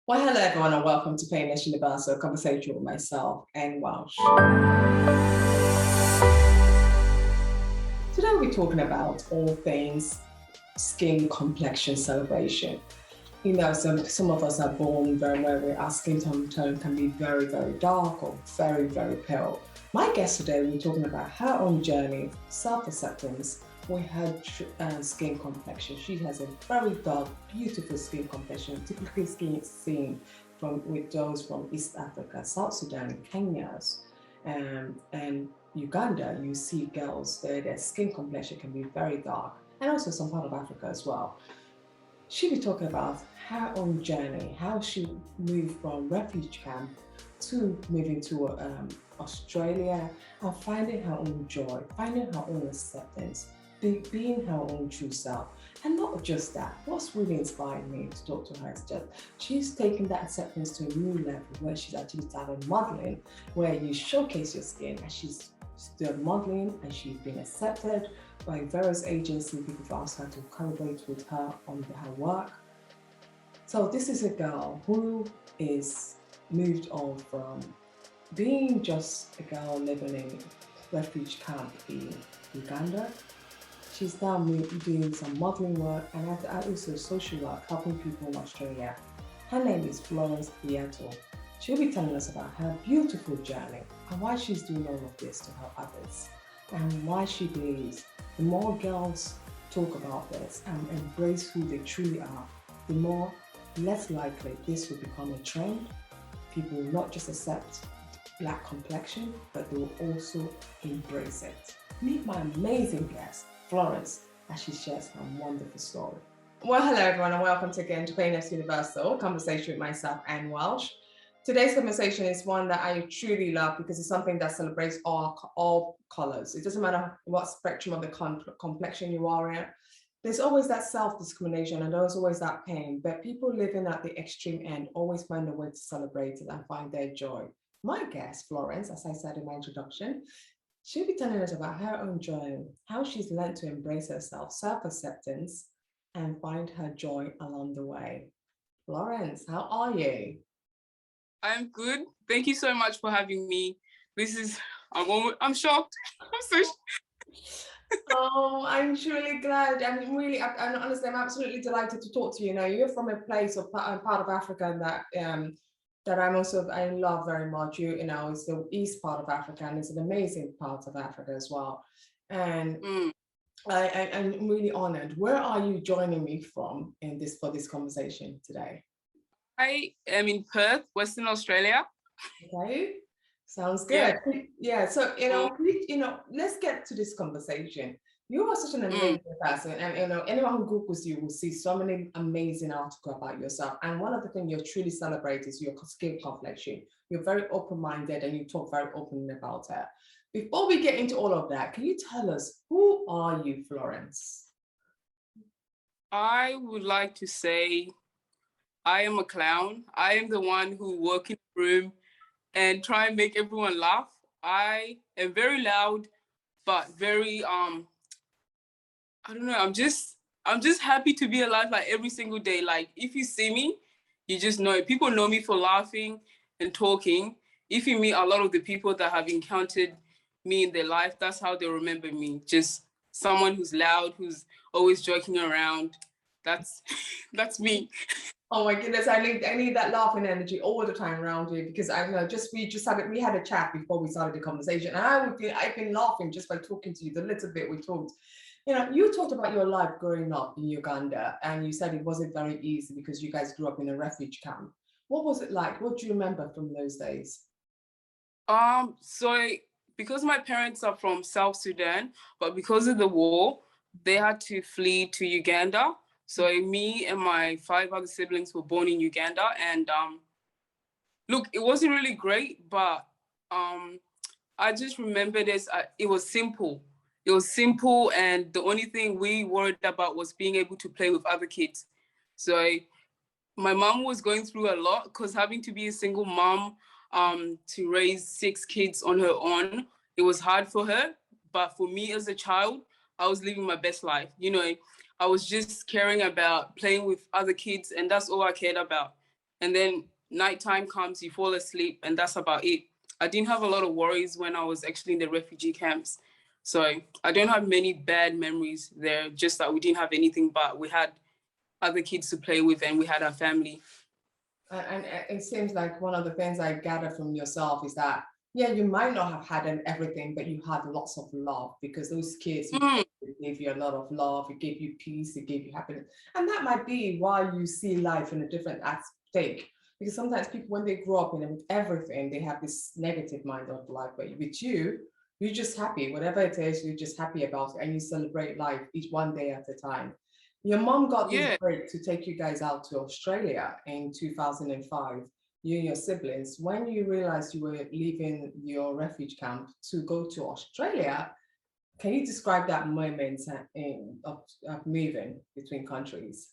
Well, hello everyone, and welcome to Painless Universal Conversation with myself and Welsh. Today we're talking about all things skin complexion celebration. You know, some of us are born very well where our skin tone can be very, very dark or very, very pale. My guest today, we're talking about her own journey, self-acceptance with her skin complexion. She has a very dark, beautiful skin complexion, typically seen with those from East Africa, South Sudan, Kenya, and Uganda. You see girls there, their skin complexion can be very dark, and also some part of Africa as well. She'll be talking about her own journey, how she moved from refugee camp to moving to Australia and finding her own joy, finding her own acceptance, being her own true self. And not just that, what's really inspired me to talk to her is just she's taken that acceptance to a new level where she's actually started modeling, where you showcase your skin, and she's still modeling and she's been accepted by various agencies. People have asked her to collaborate with her on her work. So this is a girl who is moved on from being just a girl living in refugee camp in Uganda. She's now doing some modeling work and also social work, helping people in Australia. Her name is Florence Baitio. She'll be telling us about her beautiful journey and why she's doing all of this to help others, and why she believes the more girls talk about this and embrace who they truly are, the more less likely this will become a trend. People will not just accept black complexion, but they will also embrace it. Meet my amazing guest, Florence, as she shares her wonderful story. Well, hello everyone, and welcome again to Painless Universal Conversation with myself and Welsh. Today's conversation is one that I truly love because it's something that celebrates all colors. It doesn't matter what spectrum of the complexion you are in. There's always that self-discrimination and there's always that pain, but people living at the extreme end always find a way to celebrate it and find their joy. My guest, Florence, as I said in my introduction, she'll be telling us about her own journey, how she's learned to embrace herself, self-acceptance, and find her joy along the way. Florence, how are you? I'm good. Thank you so much for having me. I'm shocked. I'm so Oh, I'm truly glad. I'm honestly, I'm absolutely delighted to talk to you. You know, you're from a place or part of Africa that I love very much. You know, it's the east part of Africa, and it's an amazing part of Africa as well. And I'm really honored. Where are you joining me from for this conversation today? I am in Perth, Western Australia. Okay, sounds good. Yeah. So let's get to this conversation. You are such an amazing person, and anyone who Googles you will see so many amazing articles about yourself. And one of the things you truly celebrate is your skin complexion. You're very open-minded, and you talk very openly about it. Before we get into all of that, can you tell us who are you, Florence? I would like to say I am a clown. I am the one who walk in the room and try and make everyone laugh. I am very loud, but very I don't know. I'm just happy to be alive like every single day. Like if you see me, you just know it. People know me for laughing and talking. If you meet a lot of the people that have encountered me in their life, that's how they remember me. Just someone who's loud, who's always joking around. That's me. Oh my goodness, I need that laughing energy all the time around you, because I know we had a chat before we started the conversation, and I've been laughing just by talking to you the little bit we talked. You know, you talked about your life growing up in Uganda, and you said it wasn't very easy because you guys grew up in a refugee camp. What was it like? What do you remember from those days? So because my parents are from South Sudan, but because of the war, they had to flee to Uganda. So me and my 5 other siblings were born in Uganda, and look, it wasn't really great, but I just remember this. It was simple. It was simple, and the only thing we worried about was being able to play with other kids. So my mom was going through a lot because having to be a single mom to raise 6 kids on her own, it was hard for her. But for me as a child, I was living my best life. You know, I was just caring about playing with other kids, and that's all I cared about. and then nighttime comes, you fall asleep, and that's about it. I didn't have a lot of worries when I was actually in the refugee camps. So I don't have many bad memories there, just that we didn't have anything, but we had other kids to play with and we had our family. And it seems like one of the things I gather from yourself is that, yeah, you might not have had everything, but you had lots of love, because those kids gave you a lot of love, it gave you peace, it gave you happiness. And that might be why you see life in a different aspect. Because sometimes people, when they grow up in everything, they have this negative mind of life. But with you, you're just happy, whatever it is, you're just happy about it, and you celebrate life each one day at a time. Your mom got this break to take you guys out to Australia in 2005, you and your siblings. When you realized you were leaving your refuge camp to go to Australia, can you describe that moment of moving between countries?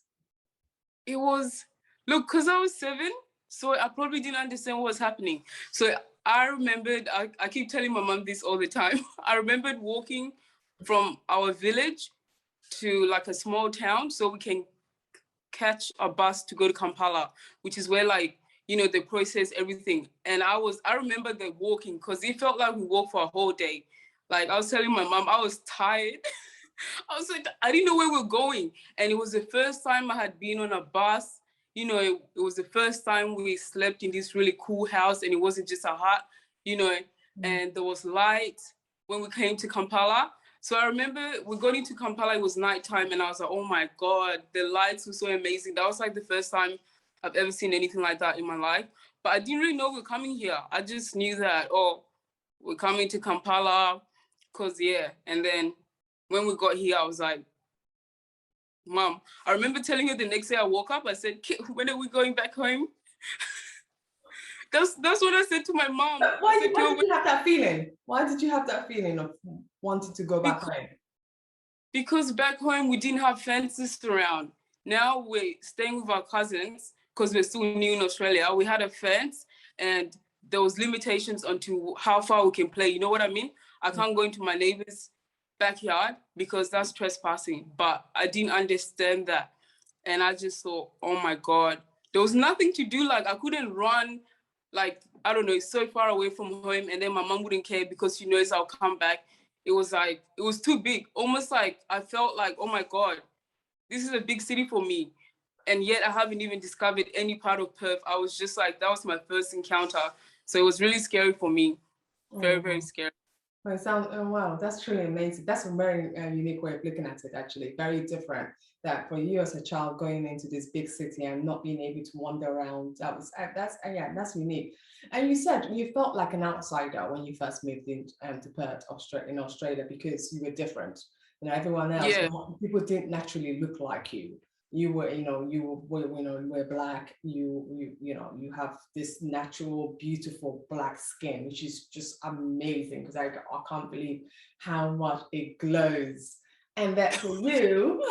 It was, look, because I was 7, so I probably didn't understand what was happening. So I remembered, I keep telling my mom this all the time. I remembered walking from our village to like a small town so we can catch a bus to go to Kampala, which is where, like, you know, they process everything. And I remember the walking, because it felt like we walked for a whole day. Like, I was telling my mom, I was tired. I was like, I didn't know where we were going. And it was the first time I had been on a bus. You know, it was the first time we slept in this really cool house, and it wasn't just a hut, you know, and there was light when we came to Kampala. So I remember we got into Kampala, it was nighttime, and I was like, oh my God, the lights were so amazing. That was like the first time I've ever seen anything like that in my life. But I didn't really know we were coming here. I just knew that, oh, we're coming to Kampala, because, yeah. And then when we got here, I was like, Mom, I remember telling her the next day I woke up, I said, when are we going back home? That's what I said to my mom. Why did you have that feeling? Why did you have that feeling of wanting to go back home? Because back home, we didn't have fences around. Now we're staying with our cousins because we're still new in Australia. We had a fence, and there was limitations onto how far we can play. You know what I mean? I can't go into my neighbor's backyard because that's trespassing. But I didn't understand that. And I just thought, oh my God, there was nothing to do. Like, I couldn't run, like, I don't know, so far away from home, and then my mom wouldn't care because she knows I'll come back. It was like, it was too big. Almost like I felt like, oh my God, this is a big city for me. And yet I haven't even discovered any part of Perth. I was just like, that was my first encounter. So it was really scary for me. Very, very scary. Well, oh, wow, that's truly amazing. That's a very unique way of looking at it, actually. Very different. That for you as a child going into this big city and not being able to wander around, that's unique. And you said you felt like an outsider when you first moved to Perth, Australia, because you were different. You know, everyone else, people didn't naturally look like you. You were, you were black. You have this natural, beautiful black skin, which is just amazing, because I can't believe how much it glows. And that for you,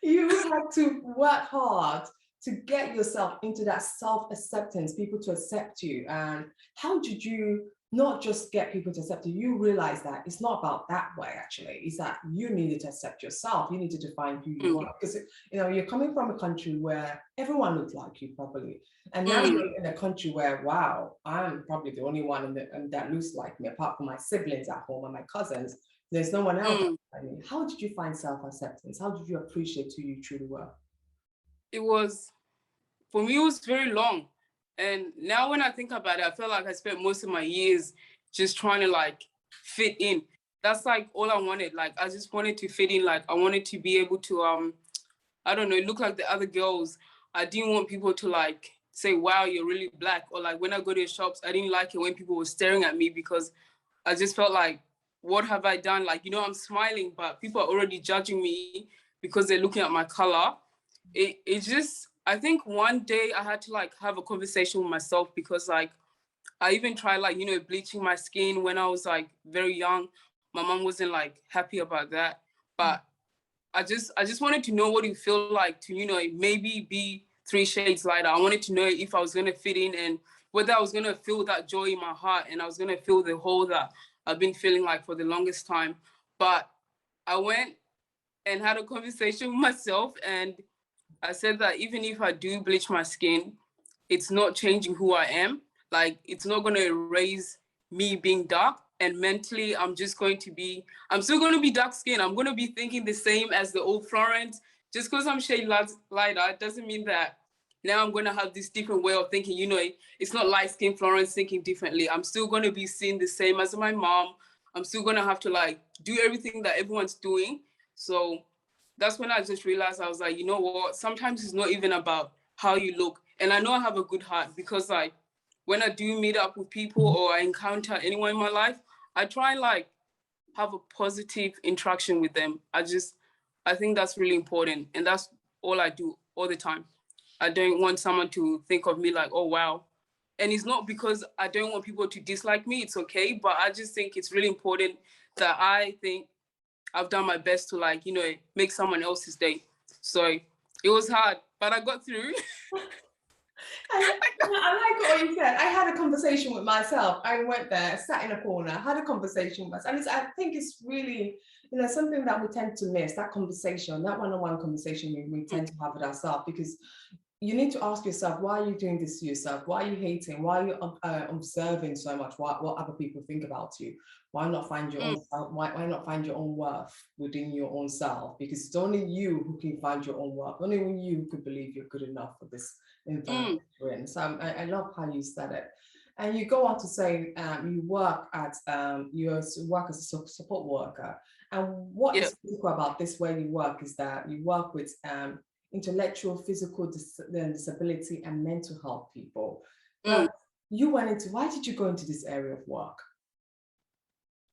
you had to work hard to get yourself into that self-acceptance, people to accept you. And how did you not just get people to accept you? You realize that it's not about that way, actually. It's that you needed to accept yourself. You needed to find who you are. Because, you're coming from a country where everyone looks like you, probably. And now you're in a country where, wow, I'm probably the only one that looks like me, apart from my siblings at home and my cousins. There's no one else. I mean, how did you find self-acceptance? How did you appreciate who you truly were? For me, it was very long. And now when I think about it, I feel like I spent most of my years just trying to like fit in. That's like all I wanted. Like, I just wanted to fit in. Like, I wanted to be able to, I don't know, look like the other girls. I didn't want people to like say, wow, you're really black. Or like when I go to the shops, I didn't like it when people were staring at me, because I just felt like, what have I done? Like, I'm smiling, but people are already judging me because they're looking at my color. It just, I think one day I had to like have a conversation with myself, because like I even tried like, bleaching my skin when I was like very young. My mom wasn't like happy about that. But I just wanted to know what it felt like to, maybe be 3 shades lighter. I wanted to know if I was going to fit in, and whether I was going to feel that joy in my heart, and I was going to feel the hole that I've been feeling like for the longest time. But I went and had a conversation with myself, and I said that even if I do bleach my skin, it's not changing who I am. Like, it's not going to erase me being dark. And mentally, I'm still going to be dark skinned. I'm going to be thinking the same as the old Florence. Just because I'm shade lighter, it doesn't mean that now I'm going to have this different way of thinking. You know, it's not light skinned Florence thinking differently. I'm still going to be seen the same as my mom. I'm still going to have to like do everything that everyone's doing. So that's when I just realized, I was like, you know what? Sometimes it's not even about how you look. And I know I have a good heart, because like when I do meet up with people or I encounter anyone in my life, I try and like have a positive interaction with them. I think that's really important. And that's all I do all the time. I don't want someone to think of me like, oh, wow. And it's not because I don't want people to dislike me. It's okay. But I just think it's really important that I think I've done my best to like, you know, make someone else's day. So it was hard, but I got through. I like what you said. I had a conversation with myself. I went there, sat in a corner, had a conversation with myself. And I think it's really, you know, something that we tend to miss, that conversation, that one-on-one conversation we tend to have with ourselves, because you need to ask yourself, why are you doing this to yourself? Why are you hating? Why are you observing so much what other people think about you? Why not find your own self? Why not find your own worth within your own self? Because it's only you who can find your own worth. Only you who could believe you're good enough for this environment you're in. So I love how you said it. And you go on to say you work as a support worker. And what is critical about this way you work is that you work with intellectual, physical disability and mental health people. Now, why did you go into this area of work?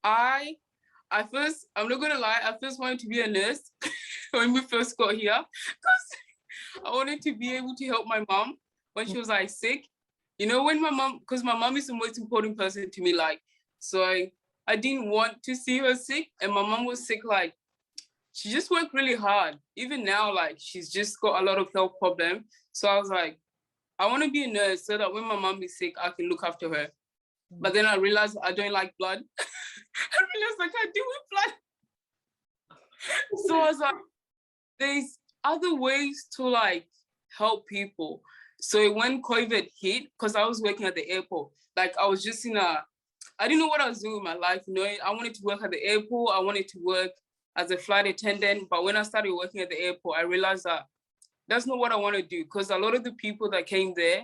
I'm not gonna lie, I first wanted to be a nurse when we first got here, because I wanted to be able to help my mom when she was like sick. You know, when because my mom is the most important person to me, like, so I didn't want to see her sick, and my mom was sick, like, she just worked really hard. Even now, like, she's just got a lot of health problems. So I was like, I want to be a nurse so that when my mom is sick, I can look after her. But then I realized I don't like blood. I realized I can't deal with blood. So I was like, there's other ways to like help people. So when COVID hit, because I was working at the airport, like I was just I didn't know what I was doing with my life. You know, I wanted to work at the airport. I wanted to work as a flight attendant. But when I started working at the airport, I realized that that's not what I want to do, because a lot of the people that came there,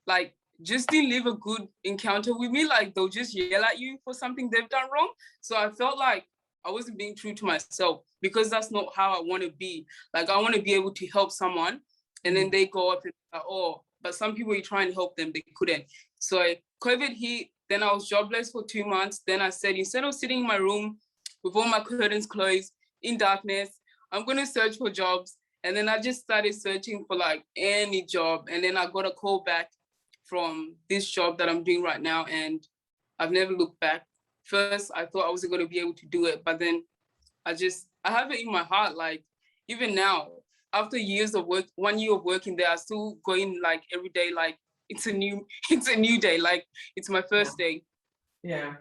like, just didn't leave a good encounter with me. Like, they'll just yell at you for something they've done wrong. So I felt like I wasn't being true to myself, because that's not how I want to be. Like, I want to be able to help someone, and then they go up and like, oh, but some people, you try and help them, they couldn't. So COVID hit, then I was jobless for 2 months. Then I said, instead of sitting in my room with all my curtains closed in darkness, I'm going to search for jobs. And then I just started searching for like any job. And then I got a call back from this job that I'm doing right now, and I've never looked back. First, I thought I wasn't going to be able to do it, but then I have it in my heart. Like, even now, after years of work, 1 year of working there, I still go in like every day, like it's a new day, like it's my first day. Yeah.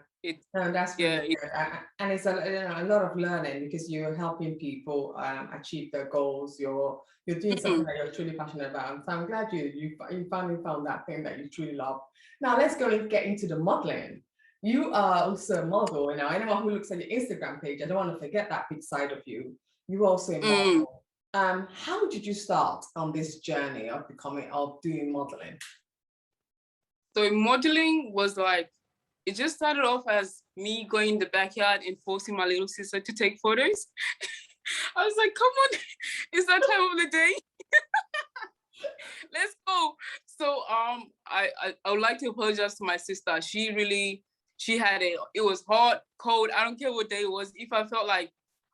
That's really good. And it's a lot of learning, because you're helping people achieve their goals. You're doing something that you're truly passionate about. And so I'm glad you finally found that thing that you truly love. Now let's go and get into the modeling. You are also a model. You know, anyone who looks at your Instagram page, I don't want to forget that big side of you. You're also a model. How did you start on this journey of doing modeling? So modeling was like, it just started off as me going in the backyard and forcing my little sister to take photos. I was like, come on, it's that time of the day. Let's go. So I would like to apologize to my sister. She had it was hot, cold, I don't care what day it was. If I felt like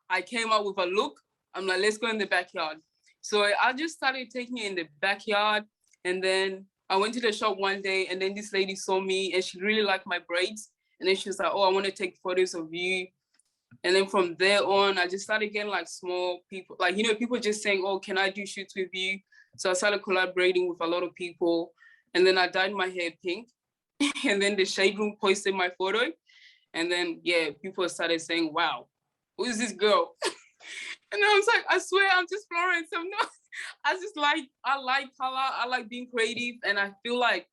I came out with a look, I'm like, let's go in the backyard. So I just started taking it in the backyard, and then I went to the shop one day, and then this lady saw me and she really liked my braids. And then she was like, oh, I want to take photos of you. And then from there on, I just started getting like small people, like, you know, people just saying, oh, can I do shoots with you? So I started collaborating with a lot of people. And then I dyed my hair pink. And then the shade room posted my photo. And then, yeah, people started saying, wow, who is this girl? And I was like, I swear, I'm just Florence. I'm not. I like color, I like being creative, and I feel like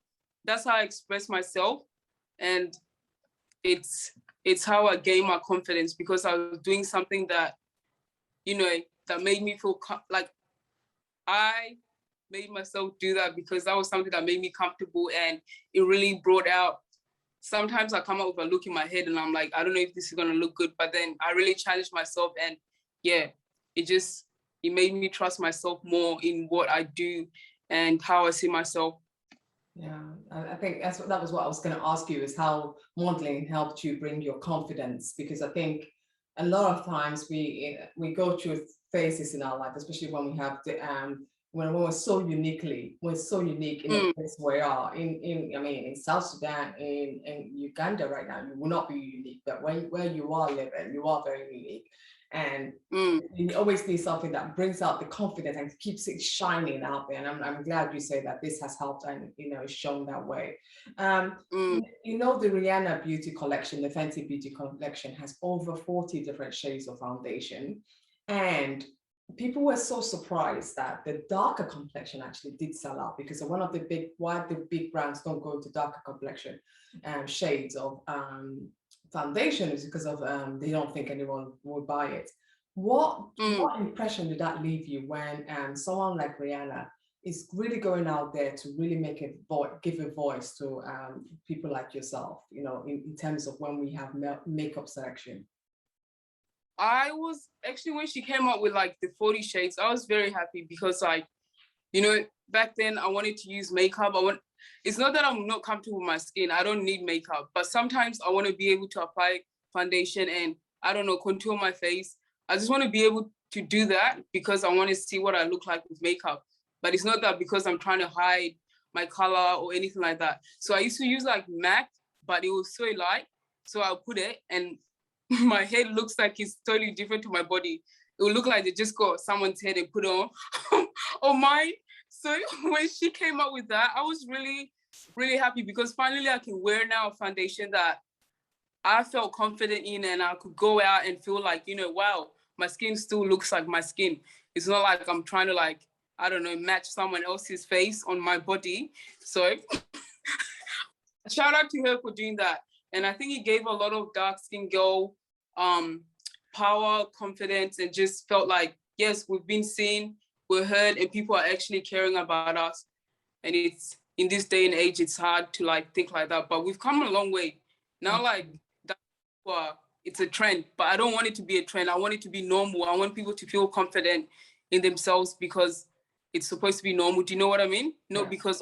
that's how I express myself. And it's how I gain my confidence, because I was doing something that, you know, that made me feel like I made myself do that, because that was something that made me comfortable, and it really brought out. Sometimes I come up with a look in my head and I'm like, I don't know if this is gonna look good, but then I really challenged myself, and yeah, it made me trust myself more in what I do and how I see myself. Yeah, I think that was what I was going to ask you, is how modeling helped you bring your confidence, because I think a lot of times we go through phases in our life, especially when we have the when we're so unique in the place we are in South Sudan, in Uganda right now. You will not be unique, but where you are living, you are very unique. And you always need something that brings out the confidence and keeps it shining out there. And I'm glad you say that this has helped, and it's shown that way. The Rihanna beauty collection, the Fenty beauty collection, has over 40 different shades of foundation. And people were so surprised that the darker complexion actually did sell out, because one of why the big brands don't go into darker complexion shades of foundation is because of they don't think anyone would buy it. What impression did that leave you when someone like Rihanna is really going out there to really give a voice to people like yourself, in terms of when we have makeup selection? I was actually, when she came up with like the 40 shades, I was very happy, because like, back then I wanted to use makeup. It's not that I'm not comfortable with my skin. I don't need makeup, but sometimes I want to be able to apply foundation and, I don't know, contour my face. I just want to be able to do that because I want to see what I look like with makeup. But it's not that because I'm trying to hide my color or anything like that. So I used to use like MAC, but it was so light. So I'll put it and my head looks like it's totally different to my body. It will look like they just got someone's head and put on on mine. So when she came up with that, I was really, really happy, because finally I can wear now a foundation that I felt confident in, and I could go out and feel like, wow, my skin still looks like my skin. It's not like I'm trying to like, I don't know, match someone else's face on my body. So shout out to her for doing that. And I think it gave a lot of dark skinned girl power, confidence, and just felt like, yes, we've been seen, we're heard, and people are actually caring about us. And it's, in this day and age, it's hard to like think like that, but we've come a long way. Now, like, it's a trend, but I don't want it to be a trend. I want it to be normal. I want people to feel confident in themselves because it's supposed to be normal. Do you know what I mean? Not because,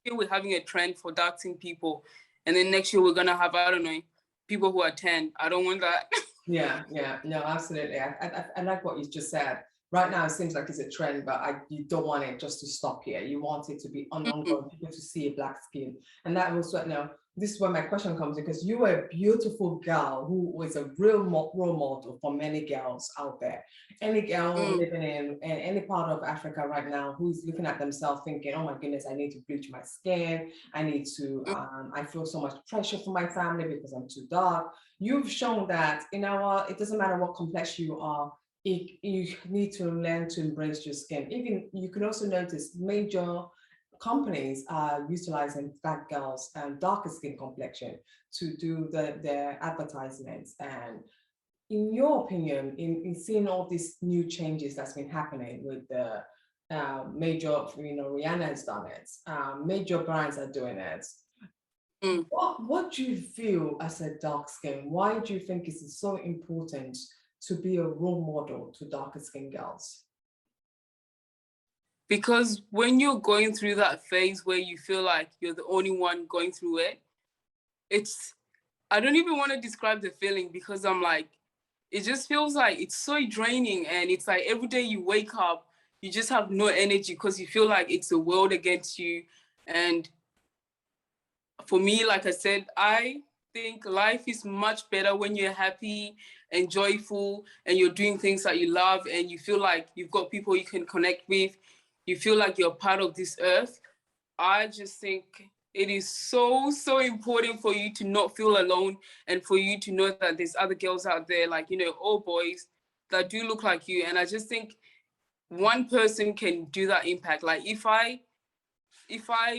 here we're having a trend for dark skinned people, and then next year we're gonna have, I don't know, people who are 10. I don't want that. Yeah, no, absolutely. I like what you just said. Right now, it seems like it's a trend, but you don't want it just to stop here. You want it to be ongoing, people to see a black skin. And that was what, this is where my question comes in, because you were a beautiful girl who was a real role model for many girls out there. Any girl living in any part of Africa right now who's looking at themselves thinking, oh my goodness, I need to bleach my skin. I need to, I feel so much pressure from my family because I'm too dark. You've shown that, it doesn't matter what complexion you are, you need to learn to embrace your skin. Even you can also notice major companies are utilizing black girls and darker skin complexion to do their advertisements. And in your opinion, in seeing all these new changes that's been happening with the major, Rihanna has done it, major brands are doing it. What do you feel as a dark skin? Why do you think it's so important to be a role model to darker skin girls? Because when you're going through that phase where you feel like you're the only one going through it, I don't even want to describe the feeling, because I'm like, it just feels like it's so draining. And it's like every day you wake up, you just have no energy because you feel like it's the world against you. And for me, like I said, I think life is much better when you're happy and joyful and you're doing things that you love and you feel like you've got people you can connect with. You feel like you're part of this earth. I just think it is so, so important for you to not feel alone and for you to know that there's other girls out there, like, all boys that do look like you. And I just think one person can do that impact. Like if I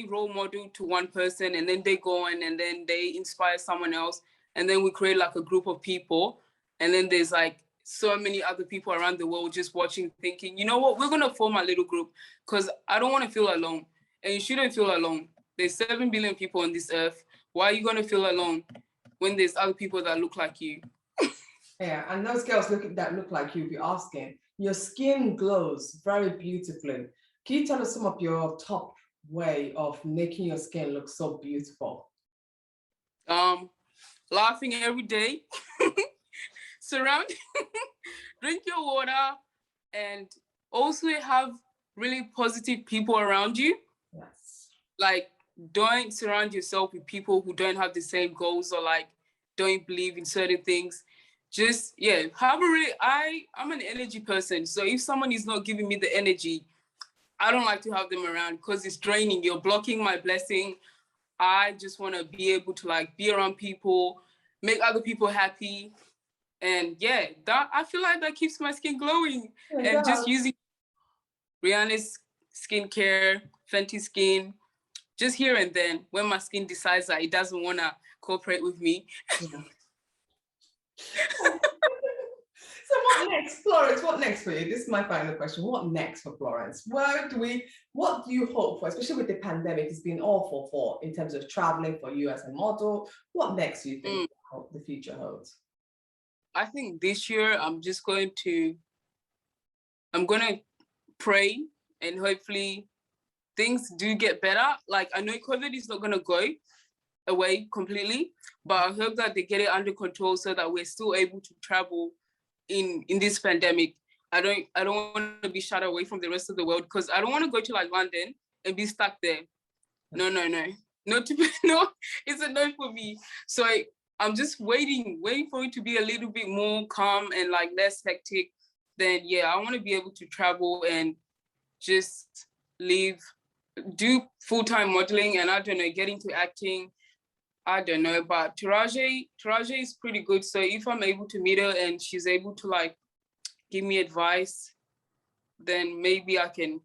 role model to one person and then they go on and then they inspire someone else, and then we create like a group of people, and then there's like so many other people around the world just watching, thinking, you know what, we're gonna form a little group because I don't want to feel alone, and you shouldn't feel alone. There's 7 billion people on this earth. Why are you gonna feel alone when there's other people that look like you? Yeah, and those girls that look like you, be asking, your skin glows very beautifully. Can you tell us some of your top way of making your skin look so beautiful? Laughing every day, surround, drink your water, and also have really positive people around you. Yes. Like, don't surround yourself with people who don't have the same goals or like don't believe in certain things. Just, yeah, I'm an energy person. So if someone is not giving me the energy, I don't like to have them around because it's draining. You're blocking my blessing. I just want to be able to like be around people, make other people happy. And yeah, that I feel like that keeps my skin glowing. And just using Rihanna's skincare, Fenty Skin, just here and then when my skin decides that it doesn't want to cooperate with me. Yeah. So what next, Florence? What next for you? This is my final question. What next for Florence? What do you hope for, especially with the pandemic? It's been awful for in terms of traveling for you as a model. What next do you think the future holds? I think this year I'm going to pray and hopefully things do get better. Like I know COVID is not going to go away completely, but I hope that they get it under control so that we're still able to travel in this pandemic. I don't want to be shut away from the rest of the world because I don't want to go to like London and be stuck there. No. Not to be, no, it's a no for me. So I'm just waiting for it to be a little bit more calm and like less hectic. Then yeah, I want to be able to travel and just do full-time modeling, and I don't know, get into acting. I don't know, but Taraji is pretty good. So if I'm able to meet her and she's able to like give me advice, then maybe I can,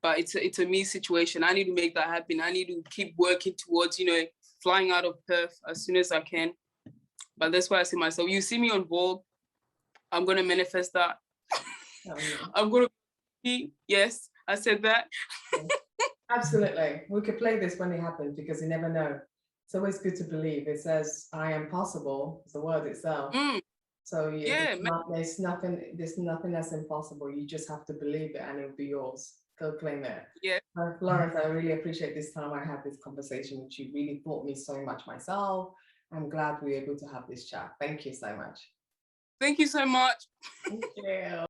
but it's a me situation. I need to make that happen. I need to keep working towards, flying out of Perth as soon as I can. But that's why I see myself. You see me on Vogue, I'm going to manifest that. Oh, yeah. I'm going to be, yes, I said that. Absolutely. We could play this when it happens because you never know. It's always good to believe. It says, I am possible. It's the word itself. So yeah, there's nothing that's impossible. You just have to believe it and it'll be yours. Go claim it. Yeah. Florence, I really appreciate this time I had this conversation with you. Really taught me so much myself. I'm glad we were able to have this chat. Thank you so much. Thank you so much. Thank you.